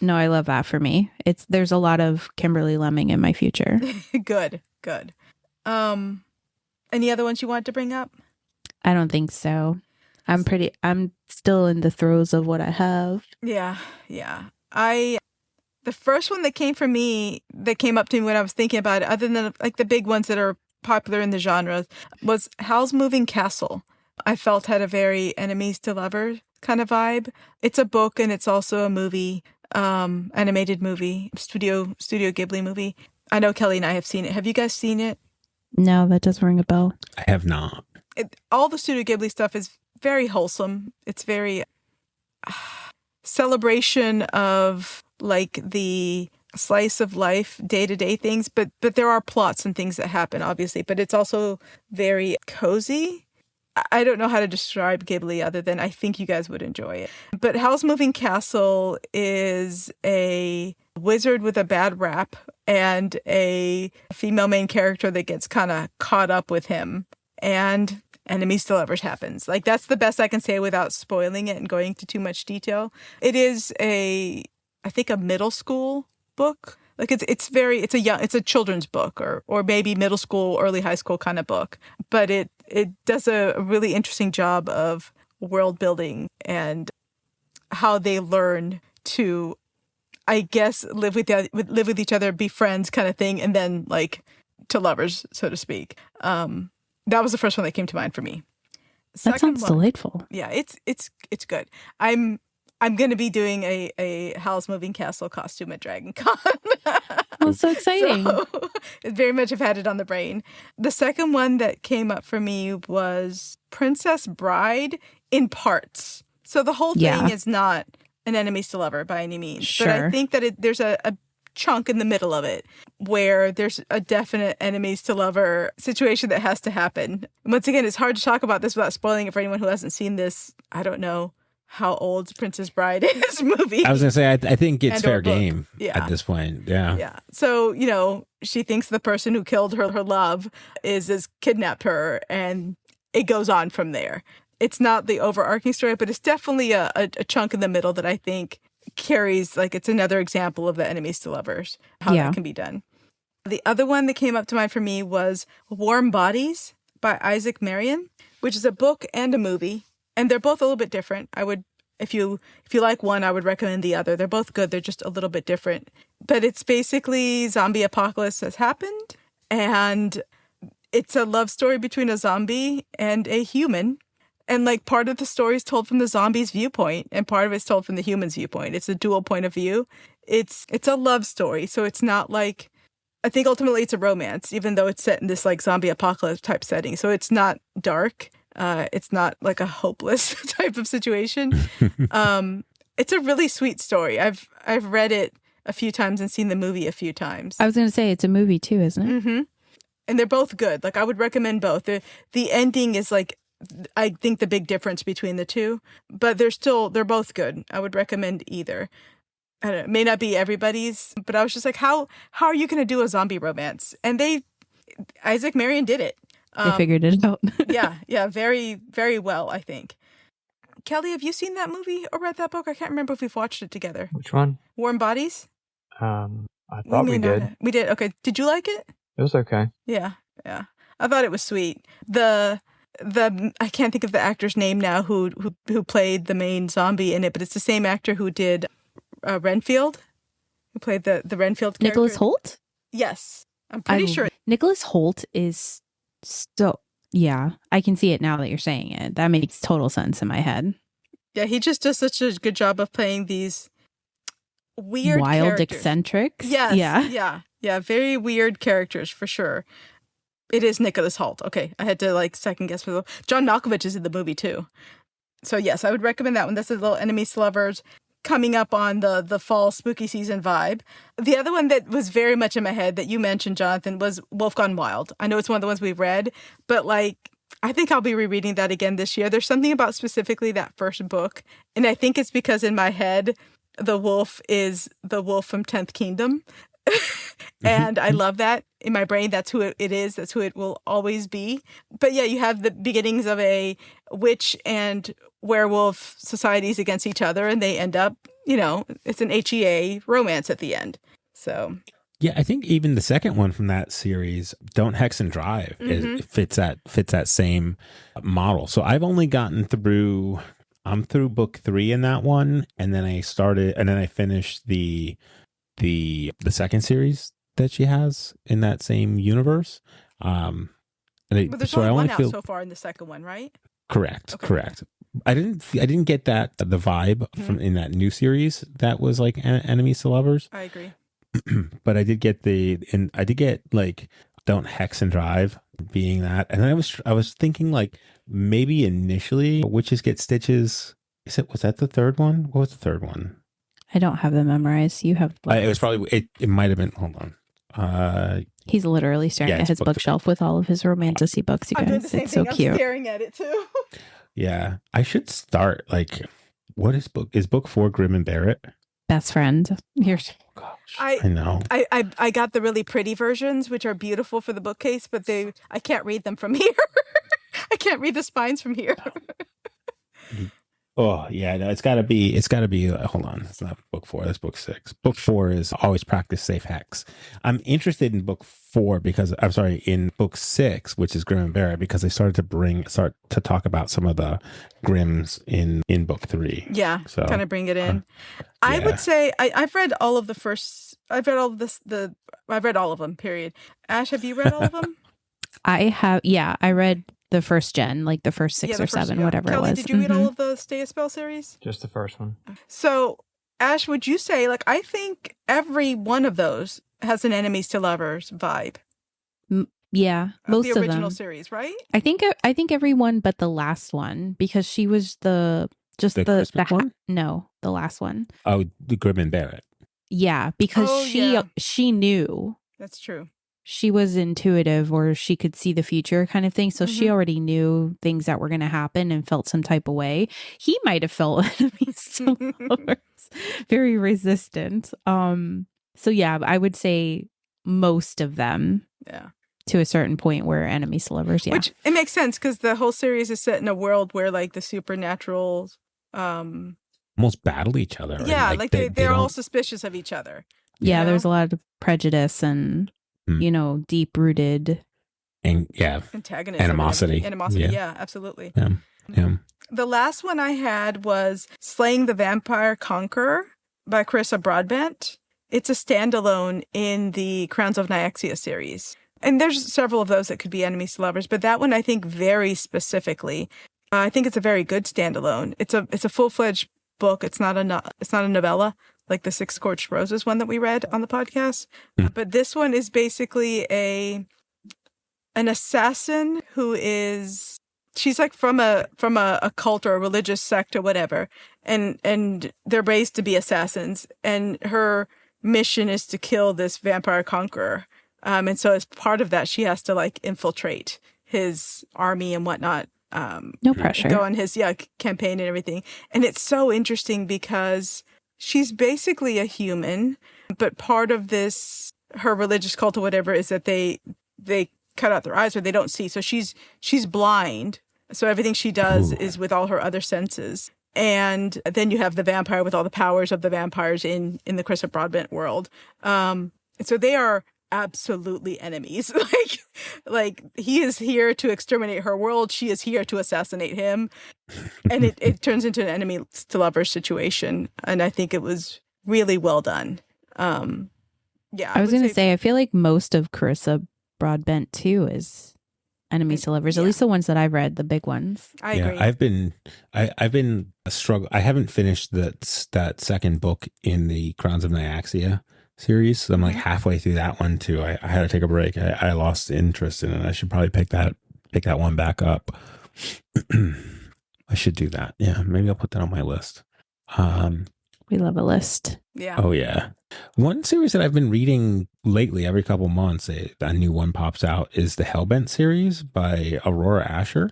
No, I love that for me. There's a lot of Kimberly Lemming in my future. Good. Any other ones you want to bring up? I don't think so. I'm still in the throes of what I have. Yeah. The first one that came up to me when I was thinking about it, other than like the big ones that are popular in the genre, was Howl's Moving Castle. I felt had a very enemies to lovers kind of vibe. It's a book and it's also a movie. Animated movie, Studio Ghibli movie. I know Kelly and I have seen it. Have you guys seen it? No, that doesn't ring a bell. I have not. All the Studio Ghibli stuff is very wholesome. It's very celebration of like the slice of life, day-to-day things, but there are plots and things that happen, obviously, but it's also very cozy. I don't know how to describe Ghibli other than I think you guys would enjoy it. But Howl's Moving Castle is a wizard with a bad rap and a female main character that gets kind of caught up with him. And enemies to lovers happens. Like, that's the best I can say without spoiling it and going into too much detail. It is I think a middle school book. Like it's a children's book or maybe middle school, early high school kind of book. But it does a really interesting job of world building and how they learn to, I guess, live with each other, be friends kind of thing, and then like to lovers, so to speak. That was the first one that came to mind for me. That sounds delightful. Yeah, it's good. I'm going to be doing a Howl's Moving Castle costume at Dragon Con. Oh, so exciting. So, very much have had it on the brain. The second one that came up for me was Princess Bride in parts. So the whole thing is not an enemies to lover by any means. Sure. But I think that there's a chunk in the middle of it where there's a definite enemies to lover situation that has to happen. Once again, it's hard to talk about this without spoiling it for anyone who hasn't seen this. I don't know how old Princess Bride is movie. I was going to say, I think it's fair book. game at this point. Yeah. Yeah. So, she thinks the person who killed her love is kidnapped her, and it goes on from there. It's not the overarching story, but it's definitely a chunk in the middle that I think carries, like, it's another example of the enemies to lovers, how that can be done. The other one that came up to mind for me was Warm Bodies by Isaac Marion, which is a book and a movie. And they're both a little bit different. I would, if you like one, I would recommend the other. They're both good. They're just a little bit different. But it's basically zombie apocalypse has happened, and it's a love story between a zombie and a human. And like part of the story is told from the zombie's viewpoint, and part of it's told from the human's viewpoint. It's a dual point of view. It's a love story, so it's not like, I think ultimately it's a romance, even though it's set in this like zombie apocalypse type setting. So it's not dark. It's not like a hopeless type of situation. It's a really sweet story. I've read it a few times and seen the movie a few times. I was going to say it's a movie too, isn't it? Mm-hmm. And they're both good. Like, I would recommend both. The ending is like, I think, the big difference between the two, but they're both good. I would recommend either. I don't know, it may not be everybody's, but I was just like, how are you going to do a zombie romance? And Isaac Marion did it. They figured it out. yeah, very, very well, I think. Kelly, have you seen that movie or read that book? I can't remember if we've watched it together. Which one? Warm Bodies? I thought we did. We did. Okay. Did you like it? It was okay. Yeah. I thought it was sweet. The I can't think of the actor's name now who played the main zombie in it, but it's the same actor who did Renfield, who played the Renfield character. Nicholas Hoult? Yes. I'm pretty sure. Nicholas Hoult is yeah, I can see it now that you're saying it. That makes total sense in my head. Yeah, he just does such a good job of playing these weird wild characters. Eccentrics. Yes, yeah, very weird characters for sure. It is Nicholas Hoult. Okay, I had to like second guess myself. John Malkovich is in the movie too. So yes, I would recommend that one. That's a little enemies to lovers coming up on the fall spooky season vibe. The other one that was very much in my head that you mentioned, Jonathan, was Wolf Gone Wild. I know it's one of the ones we've read, but like, I think I'll be rereading that again this year. There's something about specifically that first book, and I think it's because in my head, the wolf is the wolf from 10th Kingdom. And I love that. In my brain, that's who it is. That's who it will always be. But yeah, you have the beginnings of a witch and werewolf societies against each other, and they end up, it's an HEA romance at the end. So yeah, I think even the second one from that series, Don't Hex and Drive, fits that same model. So I've only gotten through. I'm through book 3 in that one, and then I finished the second series that she has in that same universe. But there's only one out so far in the second one, right? Correct. I didn't get the vibe from in that new series that was like enemies to lovers. I agree. But I did get like Don't Hex and Drive being that, and I was thinking like maybe initially Witches Get Stitches. Was that the third one? What was the third one? I don't have them memorized. You have. It was probably it might have been. Hold on. He's literally staring Yeah, at it's his book bookshelf with all of his romantasy books, you I'm doing guys. the same It's so thing. I'm cute. staring at it too. Yeah, I should start like, what is book 4 Grim and Barrett? Best friend. Here's Gosh, I- I know. I got the really pretty versions, which are beautiful for the bookcase, but I can't read them from here. I can't read the spines from here. Oh yeah, no, it's got to be. Hold on, it's not book 4. That's book 6. Book 4 is always practice safe hacks. I'm interested in book 4 because in book 6, which is Grim and Barrett, because they start to talk about some of the Grims in book 3. Yeah, So kind of bring it in. I would say I've read all of the first. I've read all of this. I've read all of them. Period. Ash, have you read all of them? I have. Yeah, I read the first gen, like the first 6 or 7, whatever Kelly, it was. did you read all of the Stay a Spell series? Just the first one. So, Ash, would you say, like, I think every one of those has an enemies to lovers vibe. Yeah, most of the original them. Series, right? I think everyone but the last one, because she was the Christmas one? No, the last one. Oh, the Grim and Barrett. Yeah, because she knew. That's true. She was intuitive, or she could see the future kind of thing. So she already knew things that were going to happen and felt some type of way. He might have felt enemies to lovers, very resistant. So yeah, I would say most of them. Yeah. To a certain point where enemies to lovers, yeah. Which it makes sense because the whole series is set in a world where like the supernaturals almost battle each other. Yeah, and, like they're all suspicious of each other. Yeah, there's a lot of prejudice and deep rooted antagonism, animosity. Yeah, absolutely. Yeah. The last one I had was Slaying the Vampire Conqueror by Carissa Broadbent. It's a standalone in the Crowns of Nyaxia series. And there's several of those that could be enemies to lovers, but that one I think very specifically, I think it's a very good standalone. It's a full-fledged book. It's not a novella like the Six Scorched Roses one that we read on the podcast. But this one is basically an assassin who is, she's like from a cult or a religious sect or whatever, and they're raised to be assassins, and her mission is to kill this vampire conqueror. And so as part of that, she has to like infiltrate his army and whatnot. No pressure. Go on his campaign and everything. And it's so interesting because she's basically a human, but part of this, her religious cult or whatever, is that they cut out their eyes or they don't see. So she's blind. So everything she does is with all her other senses. And then you have the vampire with all the powers of the vampires in the Carissa Broadbent world. So they are absolutely enemies. like he is here to exterminate her world. She is here to assassinate him. And it turns into an enemy to lover situation. And I think it was really well done. I was going to say, I feel like most of Carissa Broadbent too is enemies to lovers, at least the ones that I've read, the big ones. I agree. I've been a struggle. I haven't finished that second book in the Crowns of Nyaxia series. So I'm like halfway through that one too. I had to take a break. I lost interest in it. I should probably pick that one back up. I should do that. Yeah, maybe I'll put that on my list. We love a list. Yeah. Oh yeah. One series that I've been reading lately, every couple months, a new one pops out, is the Hellbent series by Aurora Asher.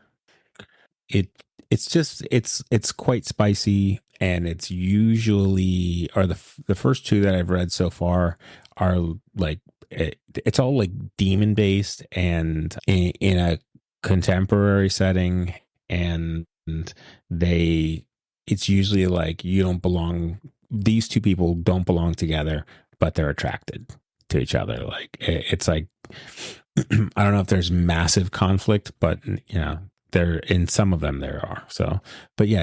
It's quite spicy, and it's usually, or the first two that I've read so far are like, it's all like demon based and in a contemporary setting, and it's usually like these two people don't belong together, but they're attracted to each other. Like it's like, I don't know if there's massive conflict, but there, in some of them there are. So, but yeah,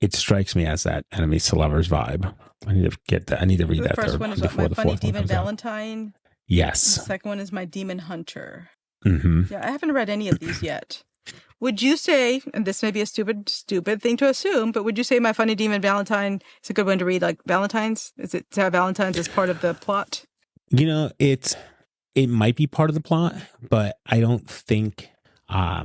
it strikes me as that enemies to lovers vibe. I need to get that. I need to read that. The first one is what, My Funny Demon Valentine. Yes. The second one is My Demon Hunter. Mm-hmm. Yeah, I haven't read any of these yet. Would you say, and this may be a stupid thing to assume, but would you say My Funny Demon Valentine is a good one to read, like Valentine's? Is it to have Valentine's as part of the plot? It might be part of the plot, but I don't think I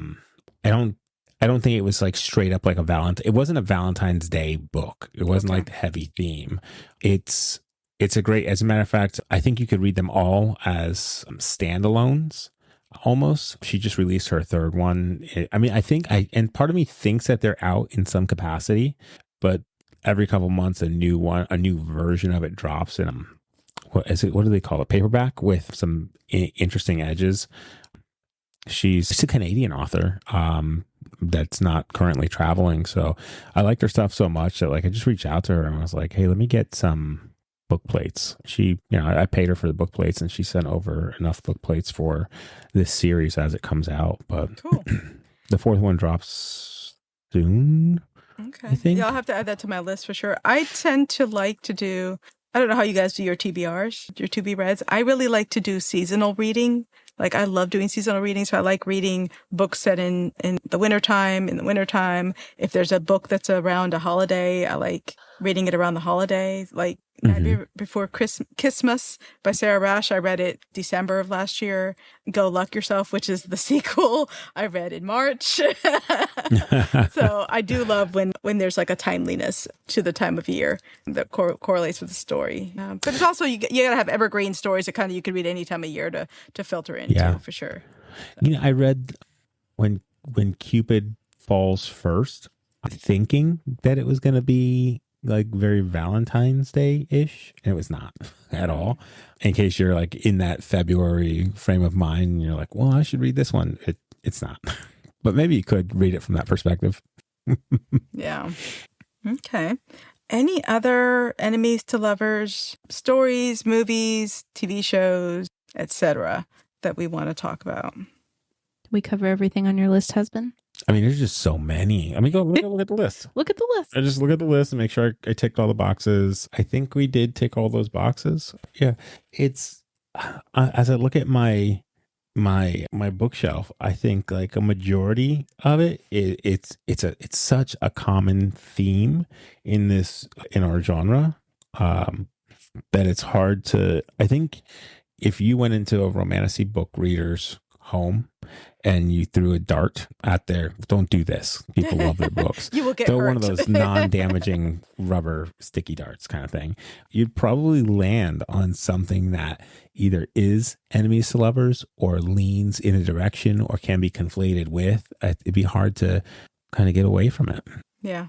don't think it was like straight up like it wasn't a Valentine's Day book. It wasn't like the heavy theme. It's It's a great, as a matter of fact, I think you could read them all as standalones almost. She just released her third one. I mean, and part of me thinks that they're out in some capacity, but every couple months a new version of it drops in what do they call it? Paperback with some interesting edges. She's a Canadian author that's not currently traveling. So I liked her stuff so much that like I just reached out to her and I was like, hey, let me get some book plates. She, I paid her for the book plates and she sent over enough book plates for this series as it comes out. But Cool. The fourth one drops soon. Okay. I think. Yeah, I'll have to add that to my list for sure. I tend to like to do, I don't know how you guys do your TBRs, your to be reads. I really like to do seasonal reading. Like I love doing seasonal reading. So I like reading books set in the wintertime, If there's a book that's around a holiday, I like reading it around the holidays. Like Before Christmas by Sarah Rash, I read it December of last year. Go Luck Yourself, which is the sequel, I read in March. So I do love when there's like a timeliness to the time of year that correlates with the story. But it's also, you got to have evergreen stories that kind of you can read any time of year to filter into, for sure. I read when Cupid Falls First, thinking that it was going to be like very Valentine's Day-ish, and it was not at all. In case you're like in that February frame of mind and you're like, well, I should read this one. It's not. But maybe you could read it from that perspective. Yeah. Okay. Any other enemies to lovers stories, movies, TV shows, etc. that we want to talk about? Did we cover everything on your list, husband? I mean, there's just so many. I mean, go look at the list. Look at the list. I just look at the list and make sure I ticked all the boxes. I think we did tick all those boxes. Yeah. It's as I look at my bookshelf, I think like a majority of it's such a common theme in our genre that it's hard to. I think if you went into a romantasy book reader's home and you threw a dart at don't do this. People love their books. You will get Throw hurt. one of those non-damaging rubber sticky darts kind of thing. You'd probably land on something that either is enemies to lovers or leans in a direction or can be conflated with. It'd be hard to kind of get away from it. Yeah.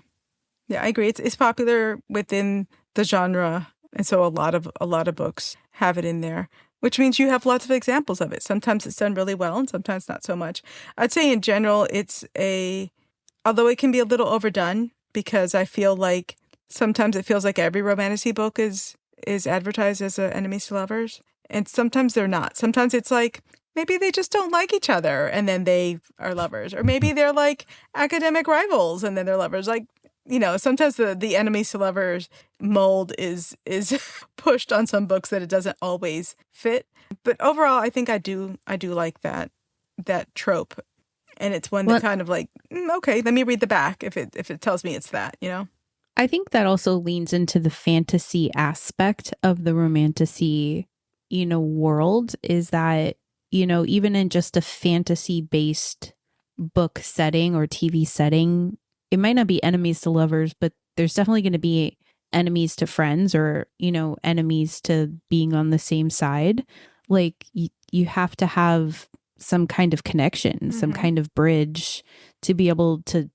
Yeah, I agree. It's popular within the genre. And so a lot of books have it in there, which means you have lots of examples of it. Sometimes it's done really well and sometimes not so much. I'd say in general, although it can be a little overdone, because I feel like sometimes it feels like every romantasy book is advertised as enemies to lovers. And sometimes they're not. Sometimes it's like, maybe they just don't like each other and then they are lovers. Or maybe they're like academic rivals and then they're lovers. Like, sometimes the enemies to lovers mold is pushed on some books that it doesn't always fit. But overall, I think I do like that trope. And it's one that kind of like, okay, let me read the back if it tells me it's that, I think that also leans into the fantasy aspect of the romantasy, world, is that, even in just a fantasy-based book setting or TV setting, it might not be enemies to lovers, but there's definitely going to be enemies to friends or, enemies to being on the same side. Like you have to have some kind of connection, some kind of bridge to be able to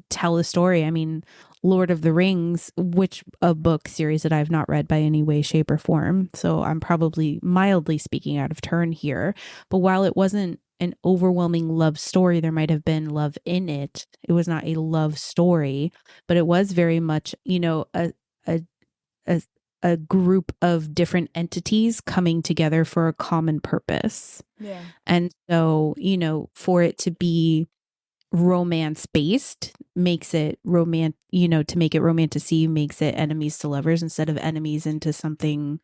tell a story. I mean, Lord of the Rings, which a book series that I've not read by any way, shape, or form. So I'm probably mildly speaking out of turn here. But while it wasn't an overwhelming love story, there might have been love in it. It was not a love story, but it was very much, a group of different entities coming together for a common purpose. Yeah. And so, for it to be romance based makes it to make it romantasy makes it enemies to lovers instead of enemies into something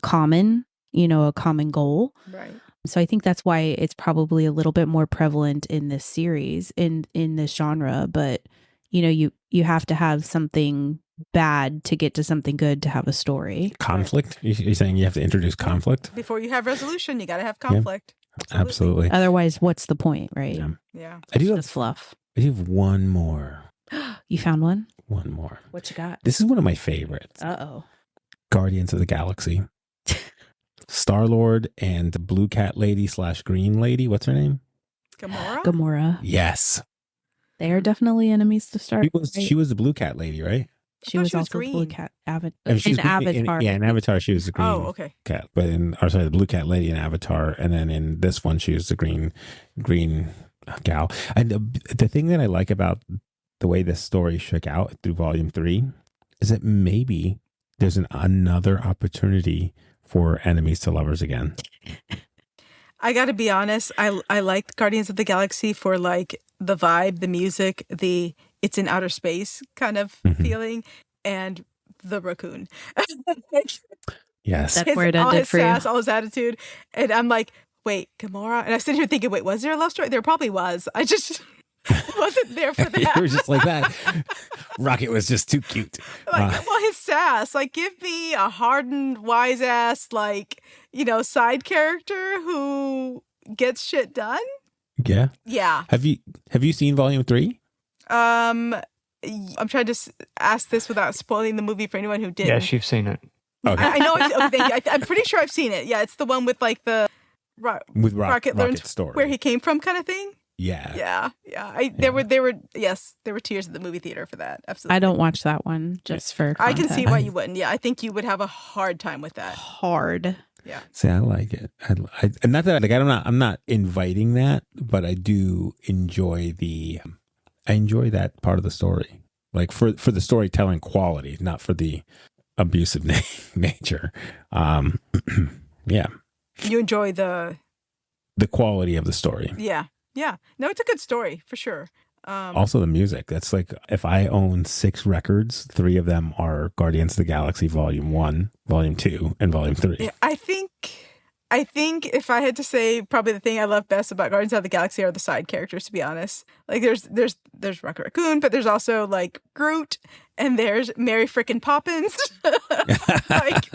common, a common goal. Right. So I think that's why it's probably a little bit more prevalent in this series, in this genre. But, you have to have something bad to get to something good to have a story. Conflict? You're saying you have to introduce conflict? Before you have resolution, you got to have conflict. Yeah. Absolutely. Otherwise, what's the point, right? Yeah. I do just fluff. I do have one more. You found one? One more. What you got? This is one of my favorites. Uh-oh. Guardians of the Galaxy. Star-Lord and the blue cat lady / green lady. What's her name? Gamora. Yes. They are definitely enemies to start. She was the blue cat lady, right? She was also green. the blue cat. And In Avatar. in Avatar, she was the green okay. cat. But the blue cat lady in Avatar. And then in this one, she was the green gal. And the thing that I like about the way this story shook out through volume 3 is that maybe there's another opportunity for enemies to lovers again. I got to be honest. I liked Guardians of the Galaxy for like the vibe, the music, the it's in outer space kind of feeling, and the raccoon. Yes. That's where it all ended his for sass, you. all his attitude. And I'm like, wait, Gamora? And I was sitting here thinking, wait, was there a love story? There probably was. I just wasn't there for that. You were just like that. Rocket was just too cute. Like, well, his sass. Like, give me a hardened, wise ass, like, side character who gets shit done. Yeah. Yeah. Have you seen volume 3? I'm trying to ask this without spoiling the movie for anyone who didn't. Yes, you've seen it. Okay. I know. Thank you. I'm pretty sure I've seen it. Yeah, it's the one with like the Rocket learns story, where he came from, kind of thing. Yeah. Yeah. There were tears at the movie theater for that. Absolutely. I don't watch that one just for I content. can see why you wouldn't. Yeah, I think you would have a hard time with that. Hard. Yeah. See, I like it. I not that like I'm not inviting that, but I do enjoy that part of the story, like for the storytelling quality, not for the abusive nature. Yeah. You enjoy the quality of the story. Yeah. No, it's a good story for sure. Also the music. That's like, if I own 6 records, 3 of them are Guardians of the Galaxy Volume 1, Volume 2, and Volume 3. Yeah, I think if I had to say, probably the thing I love best about Guardians of the Galaxy are the side characters, to be honest. Like there's Rocket Raccoon, but there's also like Groot, and there's Mary frickin' Poppins. Like,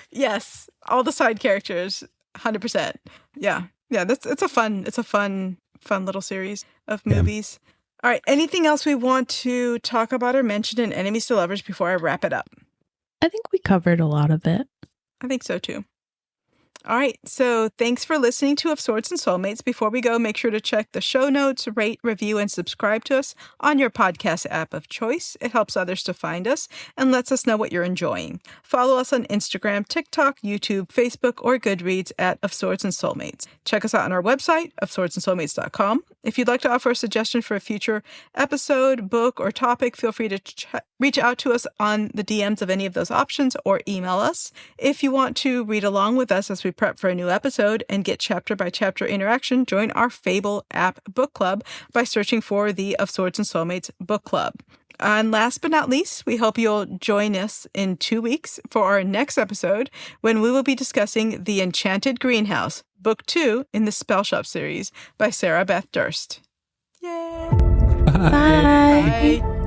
yes, all the side characters, 100%. Yeah. It's a fun little series of movies. Yeah. All right. Anything else we want to talk about or mention in Enemies to Lovers before I wrap it up? I think we covered a lot of it. I think so too. All right. So thanks for listening to Of Swords and Soulmates. Before we go, make sure to check the show notes, rate, review, and subscribe to us on your podcast app of choice. It helps others to find us and lets us know what you're enjoying. Follow us on Instagram, TikTok, YouTube, Facebook, or Goodreads at Of Swords and Soulmates. Check us out on our website, ofswordsandsoulmates.com. If you'd like to offer a suggestion for a future episode, book, or topic, feel free to reach out to us on the DMs of any of those options or email us. If you want to read along with us as we prep for a new episode and get chapter by chapter interaction, join our Fable app book club by searching for the Of Swords and Soulmates book club. And last but not least, we hope you'll join us in 2 weeks for our next episode, when we will be discussing The Enchanted Greenhouse, Book 2 in the Spell Shop series by Sarah Beth Durst. Yay! Bye. Bye.